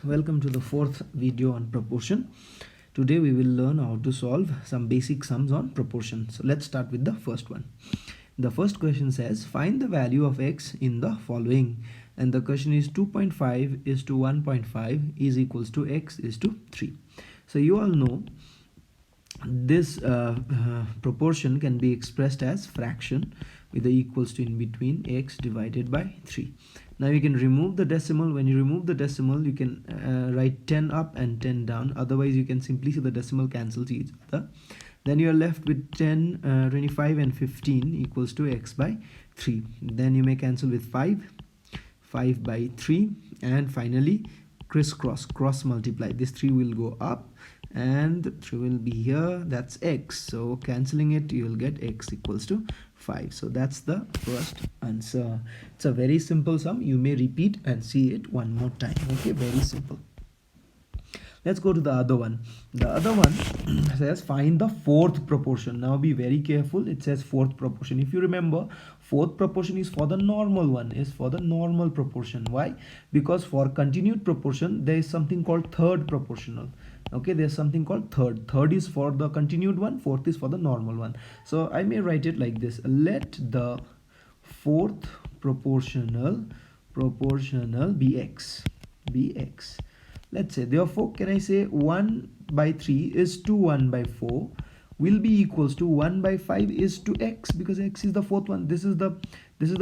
Welcome to the fourth video on proportion. Today we will learn how to solve some basic sums on proportion. So let's start with the first one. The first question says find the value of x in the following, and the question is 2.5 is to 1.5 is equals to x is to 3. So you all know this proportion can be expressed as fraction with the equals to in between x divided by 3. Now you can remove the decimal. When you remove the decimal, you can write 10 up and 10 down. Otherwise you can simply see the decimal cancels each other. Then you are left with 10, 25 and 15 equals to x by 3. Then you may cancel with 5 by 3, and finally crisscross, cross multiply. This 3 will go up and 3 will be here, that's x. So cancelling it, you will get x equals to 5. So that's the first answer. It's a very simple sum. You may repeat and see it one more time. Okay, very simple. Let's go to the other one. The other one says find the fourth proportion. Now be very careful. It says fourth proportion. If you remember, fourth proportion is for the normal one, is for the normal proportion. Why? Because for continued proportion there is something called third proportional. Okay, there's something called third is for the continued one, fourth is for the normal one. So I may write it like this: let the fourth proportional be x. Let's say, therefore, can I say 1 by 3 is to 1 by 4 will be equals to 1 by 5 is to x, because x is the fourth one. This is the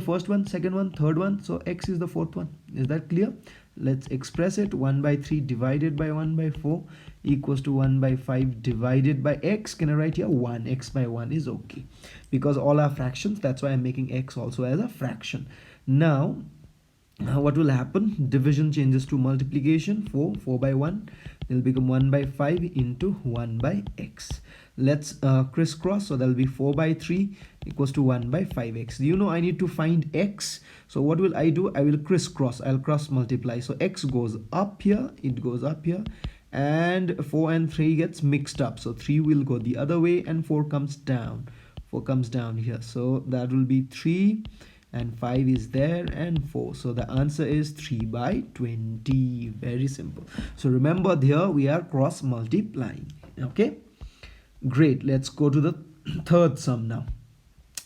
first one, second one, third one, so x is the fourth one. Is that clear? Let's express it. 1 by 3 divided by 1 by 4 equals to 1 by 5 divided by x. Can I write here 1? X by 1 is okay, because all are fractions. That's why I'm making x also as a fraction. Now what will happen? Division changes to multiplication. 4 by 1 will become 1 by 5 into 1 by x. Let's crisscross. So that will be 4 by 3 equals to 1 by 5x. You know I need to find x. So what will I do? I will crisscross. I'll cross multiply. So x goes up here, it goes up here, and 4 and 3 gets mixed up. So 3 will go the other way and 4 comes down. 4 comes down here. So that will be 3. And 5 is there and 4. So the answer is 3 by 20. Very simple. So remember, here we are cross multiplying. Okay, great. Let's go to the third sum now.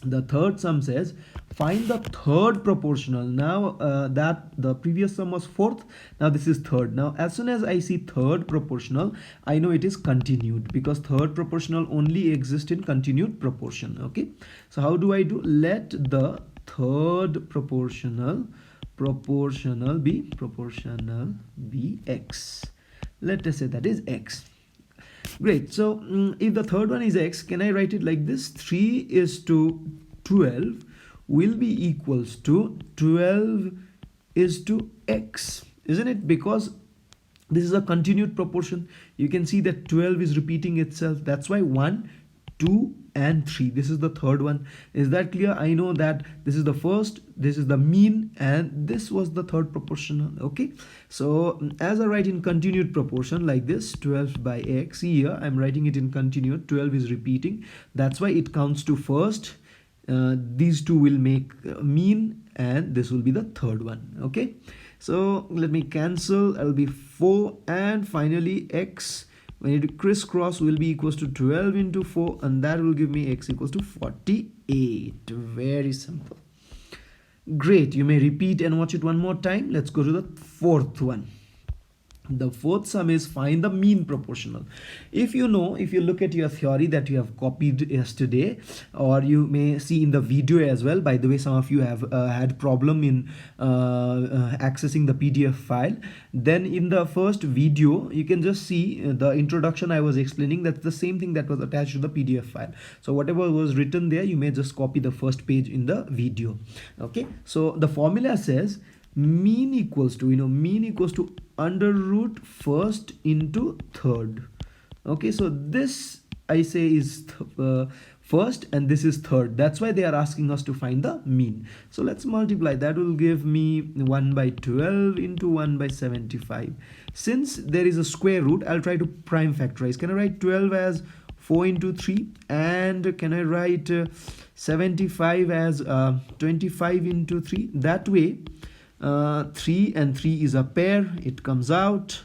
The third sum says find the third proportional. Now that the previous sum was fourth, now this is third. Now as soon as I see third proportional, I know it is continued, because third proportional only exists in continued proportion. Okay, so how do I do? Let the third proportional be x. Let us say that is x. Great. So if the third one is x, can I write it like this? 3 is to 12 will be equals to 12 is to x, isn't it? Because this is a continued proportion. You can see that 12 is repeating itself. That's why 1, 2 and 3. This is the third one. Is that clear? I know that this is the first, this is the mean, and this was the third proportional. Okay, so as I write in continued proportion like this, 12 by x, here I'm writing it in continued. 12 is repeating, that's why it counts to first. These two will make mean, and this will be the third one. Okay, so let me cancel. I'll be 4, and finally x, when you do crisscross, will be equals to 12 into 4, and that will give me x equals to 48. Very simple. Great. You may repeat and watch it one more time. Let's go to the fourth one. The fourth sum is find the mean proportional. If you look at your theory that you have copied yesterday, or you may see in the video as well. By the way, some of you have had problem in accessing the PDF file. Then in the first video, you can just see the introduction I was explaining. That's the same thing that was attached to the PDF file. So whatever was written there, you may just copy the first page in the video. Okay, so the formula says mean equals to under root first into third. Okay, so this I say is first and this is third. That's why they are asking us to find the mean. So let's multiply. That will give me 1 by 12 into 1 by 75. Since there is a square root, I'll try to prime factorize. Can I write 12 as 4 into 3, and can I write 75 as 25 into 3? That way 3 and 3 is a pair, it comes out.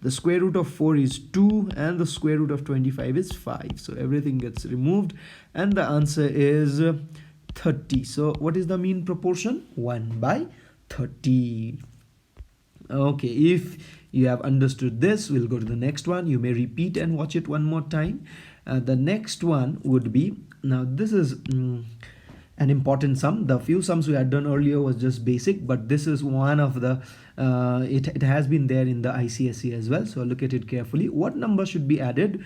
The square root of 4 is 2 and the square root of 25 is 5. So everything gets removed and the answer is 30. So what is the mean proportion? 1/30. Okay, if you have understood this, we'll go to the next one. You may repeat and watch it one more time. The next one would be, now this is an important sum. The few sums we had done earlier was just basic, but this is one of the it has been there in the ICSE as well, so look at it carefully. What number should be added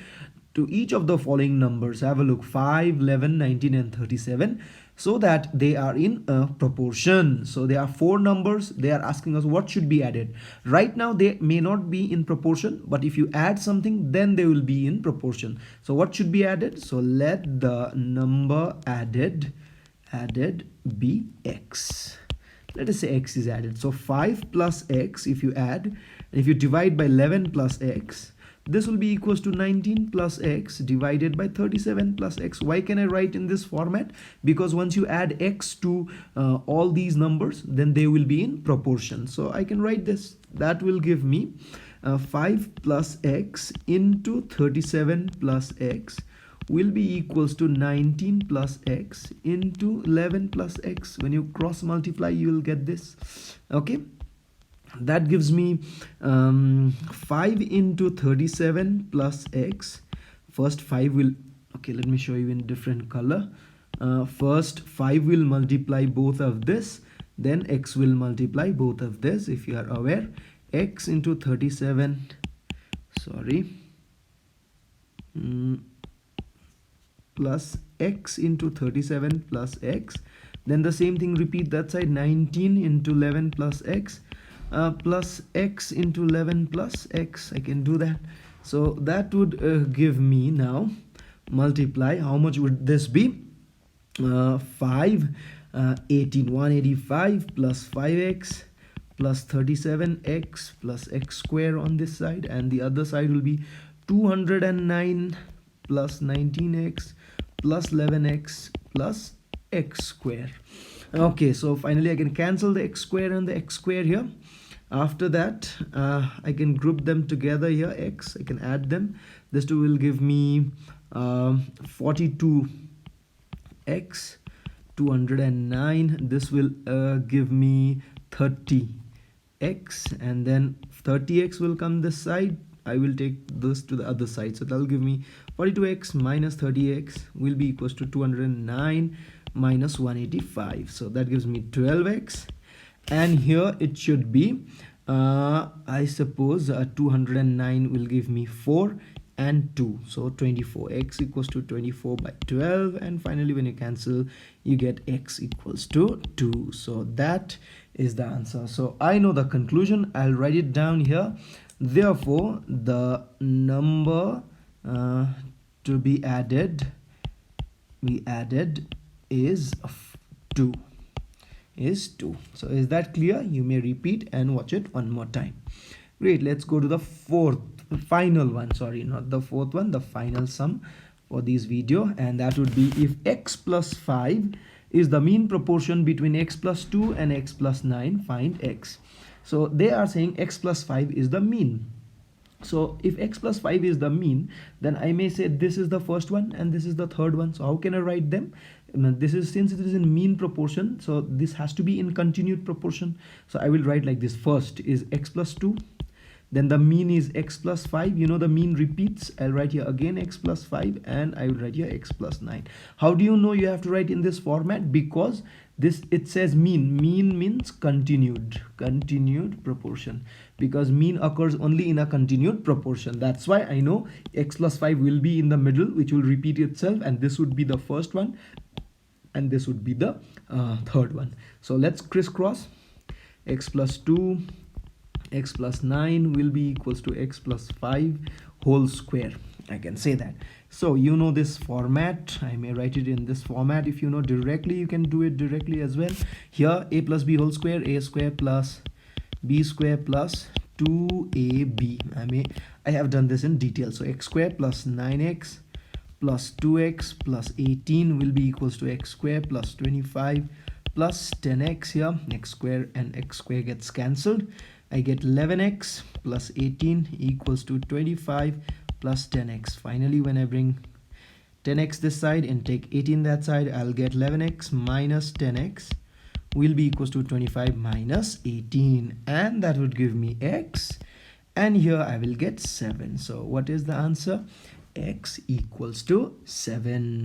to each of the following numbers? Have a look: 5, 11, 19 and 37, so that they are in a proportion. So there are 4 numbers. They are asking us what should be added. Right now they may not be in proportion, but if you add something, then they will be in proportion. So what should be added? So let the number added be x. Let us say x is added. So 5 plus x, if you add, and if you divide by 11 plus x, this will be equals to 19 plus x divided by 37 plus x. Why can I write in this format? Because once you add x to all these numbers, then they will be in proportion. So I can write this. That will give me 5 plus x into 37 plus x will be equals to 19 plus x into 11 plus x. When you cross multiply, you will get this. Okay, that gives me 5 into 37 plus x. First 5 will, okay, let me show you in different color. First 5 will multiply both of this, then x will multiply both of this. If you are aware, x into 37, sorry, plus x into 37 plus x, then the same thing repeat that side, 19 into 11 plus x, plus x into 11 plus x. I can do that. So that would give me, now multiply, how much would this be? 5 18 185 plus 5x plus 37x plus x square on this side, and the other side will be 209 plus 19x plus 11x plus x square. Okay, so finally I can cancel the x square and the x square here. After that I can group them together here, x, I can add them. This two will give me 42x, 209. This will give me 30x, and then 30x will come this side. I will take this to the other side, so that will give me 42x minus 30x will be equals to 209 minus 185. So that gives me 12x, and here it should be I suppose 209 will give me 4 and 2, so 24. X equals to 24 by 12, and finally when you cancel, you get x equals to 2. So that is the answer. So I know the conclusion. I'll write it down here. Therefore the number to be added is 2. So is that clear? You may repeat and watch it one more time. Great. Let's go to the final one, sorry, not the fourth one, the final sum for this video, and that would be, if x plus 5 is the mean proportion between x plus 2 and x plus 9, find x. So they are saying x plus 5 is the mean. So if x plus 5 is the mean, then I may say this is the first one and this is the third one. So how can I write them? This is, since it is in mean proportion, so this has to be in continued proportion. So I will write like this: first is x plus 2, then the mean is x plus 5. You know the mean repeats. I'll write here again x plus 5, and I will write here x plus 9. How do you know you have to write in this format? Because this, it says mean means continued proportion, because mean occurs only in a continued proportion. That's why I know x plus 5 will be in the middle, which will repeat itself, and this would be the first one and this would be the third one. So let's crisscross. X plus 2, x plus 9 will be equals to x plus 5 whole square. I can say that. So you know this format. I may write it in this format. If you know directly, you can do it directly as well. Here a plus b whole square, a square plus b square plus 2ab. I have done this in detail. So x square plus 9x plus 2x plus 18 will be equals to x square plus 25 plus 10x here, x square and x square gets cancelled. I get 11x plus 18 equals to 25 plus 10x. Finally, when I bring 10x this side and take 18 that side, I'll get 11x minus 10x will be equals to 25 minus 18, and that would give me x, and here I will get 7. So what is the answer? X equals to 7.